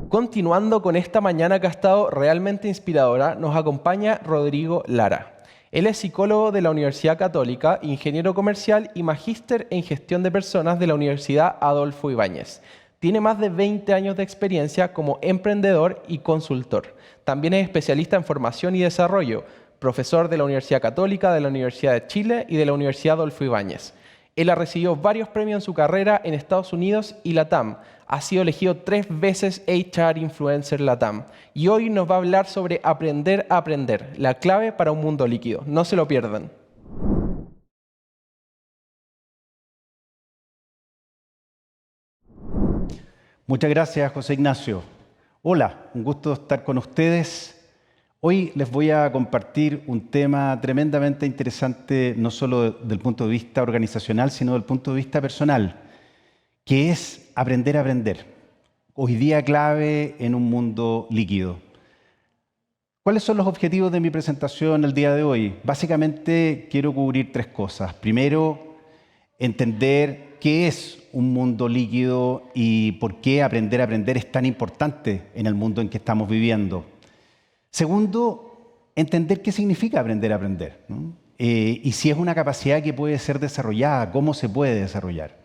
Continuando con esta mañana que ha estado realmente inspiradora, nos acompaña Rodrigo Lara. Él es psicólogo de la Universidad Católica, ingeniero comercial y magíster en gestión de personas de la Universidad Adolfo Ibáñez. Tiene más de 20 años de experiencia como emprendedor y consultor. También es especialista en formación y desarrollo, profesor de la Universidad Católica, de la Universidad de Chile y de la Universidad Adolfo Ibáñez. Él ha recibido varios premios en su carrera en Estados Unidos y LATAM. Ha sido elegido 3 veces HR Influencer LATAM. Y hoy nos va a hablar sobre aprender a aprender, la clave para un mundo líquido. No se lo pierdan. Muchas gracias, José Ignacio. Hola, un gusto estar con ustedes. Hoy les voy a compartir un tema tremendamente interesante, no solo del punto de vista organizacional, sino del punto de vista personal, que es aprender a aprender. Hoy día clave en un mundo líquido. ¿Cuáles son los objetivos de mi presentación el día de hoy? Básicamente quiero cubrir 3 cosas. Primero, entender qué es un mundo líquido y por qué aprender a aprender es tan importante en el mundo en que estamos viviendo. Segundo, entender qué significa aprender a aprender, ¿no? Y si es una capacidad que puede ser desarrollada, cómo se puede desarrollar.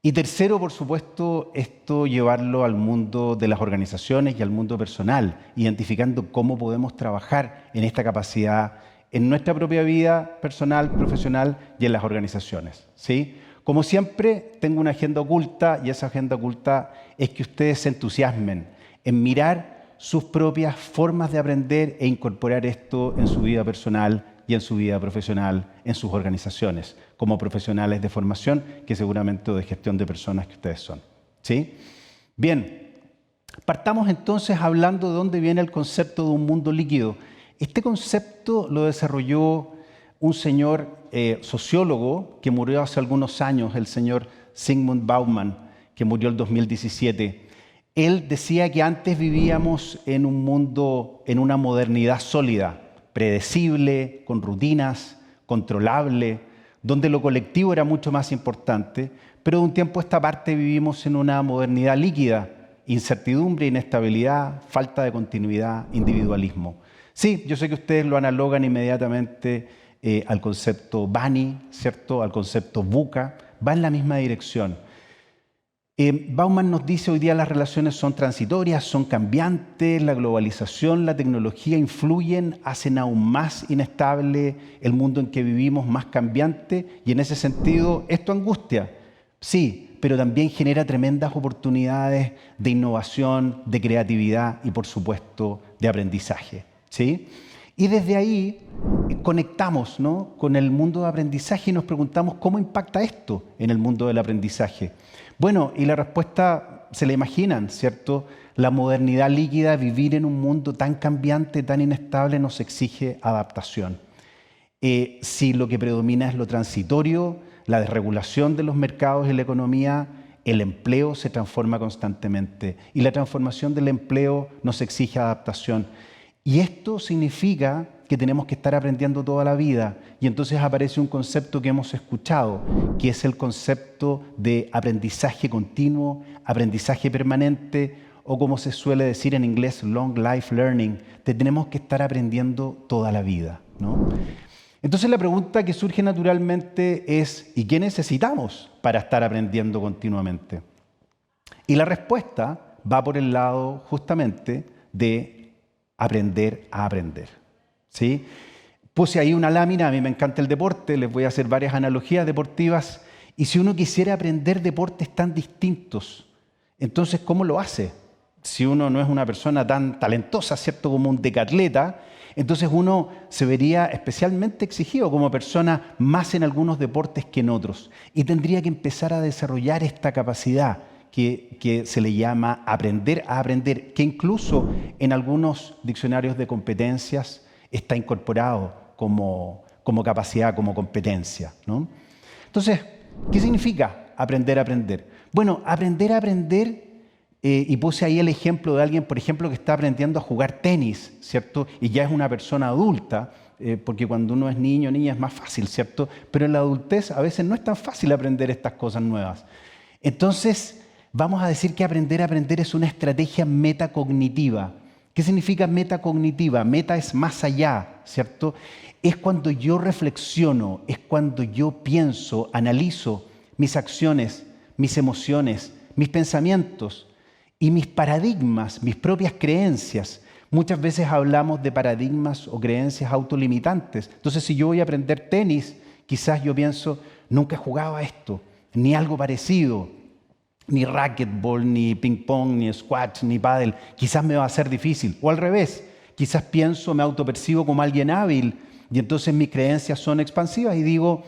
Y tercero, por supuesto, esto llevarlo al mundo de las organizaciones y al mundo personal, identificando cómo podemos trabajar en esta capacidad en nuestra propia vida personal, profesional y en las organizaciones, ¿sí? Como siempre, tengo una agenda oculta y esa agenda oculta es que ustedes se entusiasmen en mirar sus propias formas de aprender e incorporar esto en su vida personal y en su vida profesional, en sus organizaciones, como profesionales de formación, que seguramente de gestión de personas que ustedes son, ¿sí? Bien, partamos entonces hablando de dónde viene el concepto de un mundo líquido. Este concepto lo desarrolló un señor sociólogo que murió hace algunos años, el señor Zygmunt Bauman, que murió el 2017. Él decía que antes vivíamos en un mundo, en una modernidad sólida, predecible, con rutinas, controlable, donde lo colectivo era mucho más importante, pero de un tiempo a esta parte vivimos en una modernidad líquida, incertidumbre, inestabilidad, falta de continuidad, individualismo. Sí, yo sé que ustedes lo analogan inmediatamente al concepto Bani, ¿cierto? Al concepto VUCA, va en la misma dirección. Bauman nos dice hoy día las relaciones son transitorias, son cambiantes, la globalización, la tecnología influyen, hacen aún más inestable el mundo en que vivimos, más cambiante, y en ese sentido esto angustia, sí, pero también genera tremendas oportunidades de innovación, de creatividad y por supuesto de aprendizaje, ¿sí? Y desde ahí conectamos, ¿no?, con el mundo de aprendizaje y nos preguntamos cómo impacta esto en el mundo del aprendizaje. Bueno, y la respuesta se la imaginan, ¿cierto? La modernidad líquida, vivir en un mundo tan cambiante, tan inestable, nos exige adaptación. Si lo que predomina es lo transitorio, la desregulación de los mercados y la economía, el empleo se transforma constantemente y la transformación del empleo nos exige adaptación. Y esto significa que tenemos que estar aprendiendo toda la vida. Y entonces aparece un concepto que hemos escuchado, que es el concepto de aprendizaje continuo, aprendizaje permanente, o como se suele decir en inglés, long life learning. Tenemos que estar aprendiendo toda la vida, ¿no? Entonces la pregunta que surge naturalmente es, ¿y qué necesitamos para estar aprendiendo continuamente? Y la respuesta va por el lado justamente de aprender a aprender, ¿sí? Puse ahí una lámina, a mí me encanta el deporte, les voy a hacer varias analogías deportivas, y si uno quisiera aprender deportes tan distintos, entonces ¿cómo lo hace? Si uno no es una persona tan talentosa, ¿cierto?, como un decatleta, entonces uno se vería especialmente exigido como persona más en algunos deportes que en otros, y tendría que empezar a desarrollar esta capacidad que se le llama aprender a aprender, que incluso en algunos diccionarios de competencias está incorporado como capacidad, como competencia, ¿no? Entonces, ¿qué significa aprender a aprender? Bueno, aprender a aprender, y puse ahí el ejemplo de alguien, por ejemplo, que está aprendiendo a jugar tenis, ¿cierto? Y ya es una persona adulta, porque cuando uno es niño o niña es más fácil, ¿cierto? Pero en la adultez a veces no es tan fácil aprender estas cosas nuevas. Entonces, vamos a decir que aprender a aprender es una estrategia metacognitiva. ¿Qué significa metacognitiva? Meta es más allá, ¿cierto? Es cuando yo reflexiono, es cuando yo pienso, analizo mis acciones, mis emociones, mis pensamientos y mis paradigmas, mis propias creencias. Muchas veces hablamos de paradigmas o creencias autolimitantes. Entonces, si yo voy a aprender tenis, quizás yo pienso, nunca he jugado a esto, ni algo parecido, ni racquetball, ni ping pong, ni squash, ni pádel. Quizás me va a ser difícil. O al revés, quizás pienso, me autopercibo como alguien hábil y entonces mis creencias son expansivas y digo,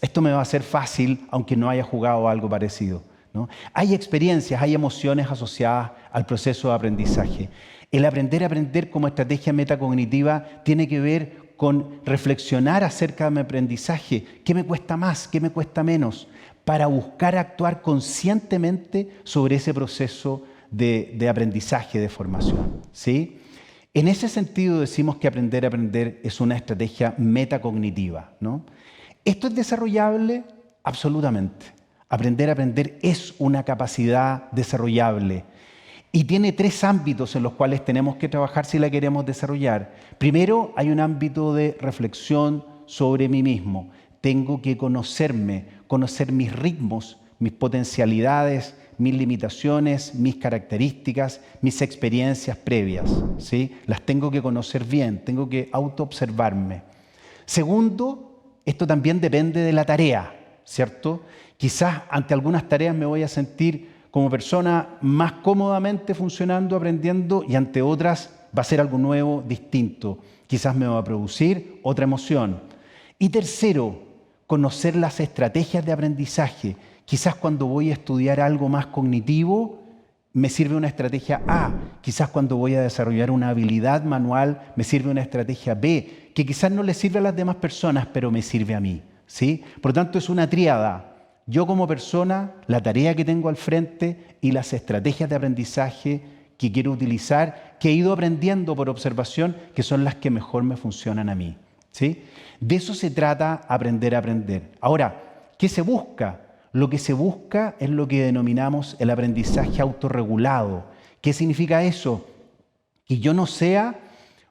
esto me va a ser fácil aunque no haya jugado algo parecido, ¿no? Hay experiencias, hay emociones asociadas al proceso de aprendizaje. El aprender a aprender como estrategia metacognitiva tiene que ver con reflexionar acerca de mi aprendizaje. ¿Qué me cuesta más? ¿Qué me cuesta menos? Para buscar actuar conscientemente sobre ese proceso de aprendizaje, de formación, ¿sí? En ese sentido decimos que aprender a aprender es una estrategia metacognitiva, ¿no? ¿Esto es desarrollable? Absolutamente. Aprender a aprender es una capacidad desarrollable y tiene 3 ámbitos en los cuales tenemos que trabajar si la queremos desarrollar. Primero, hay un ámbito de reflexión sobre mí mismo. Tengo que conocerme, conocer mis ritmos, mis potencialidades, mis limitaciones, mis características, mis experiencias previas, ¿sí? Las tengo que conocer bien, tengo que autoobservarme. Segundo, esto también depende de la tarea, ¿cierto? Quizás ante algunas tareas me voy a sentir como persona más cómodamente funcionando, aprendiendo, y ante otras va a ser algo nuevo, distinto. Quizás me va a producir otra emoción. Y tercero, conocer las estrategias de aprendizaje. Quizás cuando voy a estudiar algo más cognitivo, me sirve una estrategia A. Quizás cuando voy a desarrollar una habilidad manual, me sirve una estrategia B, que quizás no le sirve a las demás personas, pero me sirve a mí, ¿sí? Por lo tanto, es una tríada. Yo como persona, la tarea que tengo al frente y las estrategias de aprendizaje que quiero utilizar, que he ido aprendiendo por observación, que son las que mejor me funcionan a mí, ¿sí? De eso se trata aprender a aprender. Ahora, ¿qué se busca? Lo que se busca es lo que denominamos el aprendizaje autorregulado. ¿Qué significa eso? Que yo no sea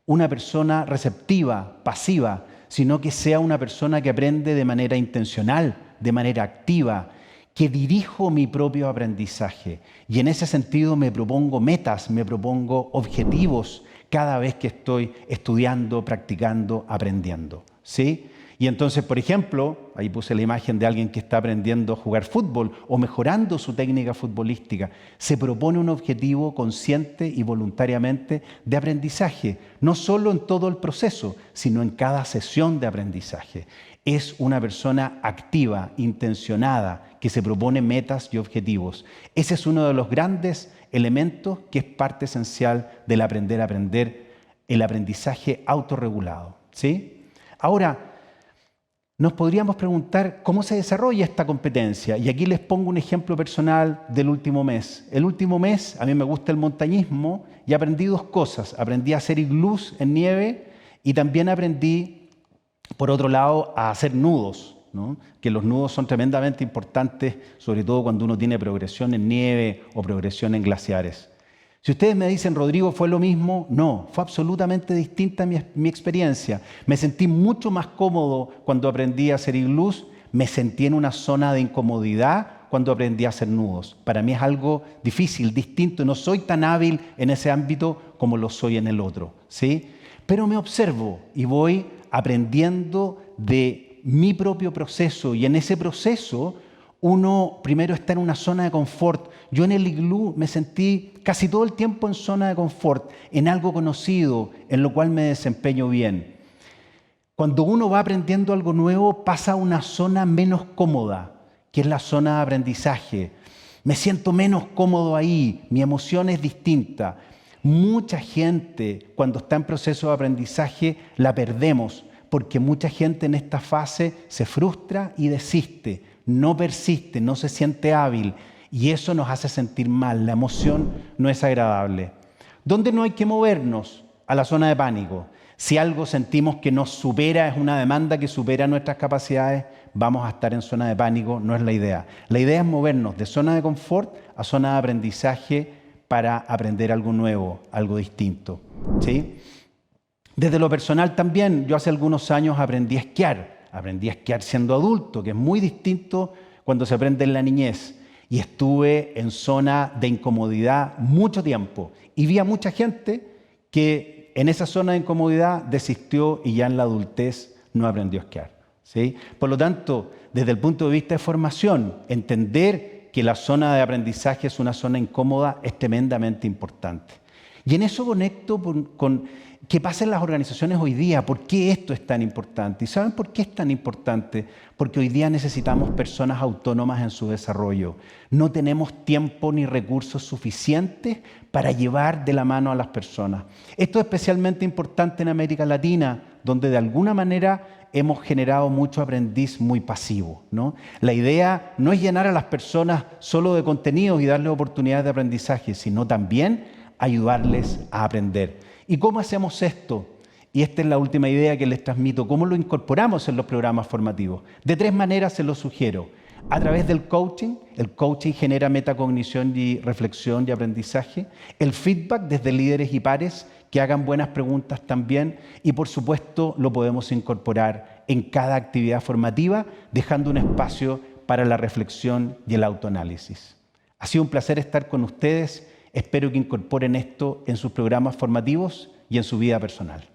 una persona receptiva, pasiva, sino que sea una persona que aprende de manera intencional, de manera activa, que dirijo mi propio aprendizaje. Y en ese sentido me propongo metas, me propongo objetivos cada vez que estoy estudiando, practicando, aprendiendo, ¿sí? Y entonces, por ejemplo, ahí puse la imagen de alguien que está aprendiendo a jugar fútbol o mejorando su técnica futbolística. Se propone un objetivo consciente y voluntariamente de aprendizaje, no solo en todo el proceso, sino en cada sesión de aprendizaje. Es una persona activa, intencionada, que se propone metas y objetivos. Ese es uno de los grandes elementos que es parte esencial del aprender a aprender, el aprendizaje autorregulado, ¿sí? Ahora, nos podríamos preguntar cómo se desarrolla esta competencia. Y aquí les pongo un ejemplo personal del último mes. El último mes, a mí me gusta el montañismo y aprendí 2 cosas. Aprendí a hacer iglús en nieve y también aprendí, por otro lado, a hacer nudos, ¿no? Que los nudos son tremendamente importantes, sobre todo cuando uno tiene progresión en nieve o progresión en glaciares. Si ustedes me dicen, Rodrigo, ¿fue lo mismo? No, fue absolutamente distinta mi experiencia. Me sentí mucho más cómodo cuando aprendí a hacer iglús, me sentí en una zona de incomodidad cuando aprendí a hacer nudos. Para mí es algo difícil, distinto, no soy tan hábil en ese ámbito como lo soy en el otro, ¿sí? Pero me observo y voy aprendiendo de mi propio proceso y en ese proceso uno primero está en una zona de confort. Yo en el iglú me sentí casi todo el tiempo en zona de confort, en algo conocido, en lo cual me desempeño bien. Cuando uno va aprendiendo algo nuevo, pasa a una zona menos cómoda, que es la zona de aprendizaje. Me siento menos cómodo ahí, mi emoción es distinta. Mucha gente, cuando está en proceso de aprendizaje, la perdemos, porque mucha gente en esta fase se frustra y desiste. No persiste, no se siente hábil y eso nos hace sentir mal. La emoción no es agradable. ¿Dónde no hay que movernos? A la zona de pánico. Si algo sentimos que nos supera, es una demanda que supera nuestras capacidades, vamos a estar en zona de pánico, no es la idea. La idea es movernos de zona de confort a zona de aprendizaje para aprender algo nuevo, algo distinto, ¿sí? Desde lo personal también, yo hace algunos años aprendí a esquiar siendo adulto, que es muy distinto cuando se aprende en la niñez. Y estuve en zona de incomodidad mucho tiempo y vi a mucha gente que en esa zona de incomodidad desistió y ya en la adultez no aprendió a esquiar, ¿sí? Por lo tanto, desde el punto de vista de formación, entender que la zona de aprendizaje es una zona incómoda es tremendamente importante. Y en eso conecto con qué pasa en las organizaciones hoy día, por qué esto es tan importante. ¿Y saben por qué es tan importante? Porque hoy día necesitamos personas autónomas en su desarrollo. No tenemos tiempo ni recursos suficientes para llevar de la mano a las personas. Esto es especialmente importante en América Latina, donde de alguna manera hemos generado mucho aprendiz muy pasivo, ¿no? La idea no es llenar a las personas solo de contenidos y darles oportunidades de aprendizaje, sino también ayudarles a aprender. ¿Y cómo hacemos esto? Y esta es la última idea que les transmito. ¿Cómo lo incorporamos en los programas formativos? De 3 maneras se lo sugiero. A través del coaching. El coaching genera metacognición y reflexión y aprendizaje. El feedback desde líderes y pares que hagan buenas preguntas también. Y por supuesto lo podemos incorporar en cada actividad formativa, dejando un espacio para la reflexión y el autoanálisis. Ha sido un placer estar con ustedes. Espero que incorporen esto en sus programas formativos y en su vida personal.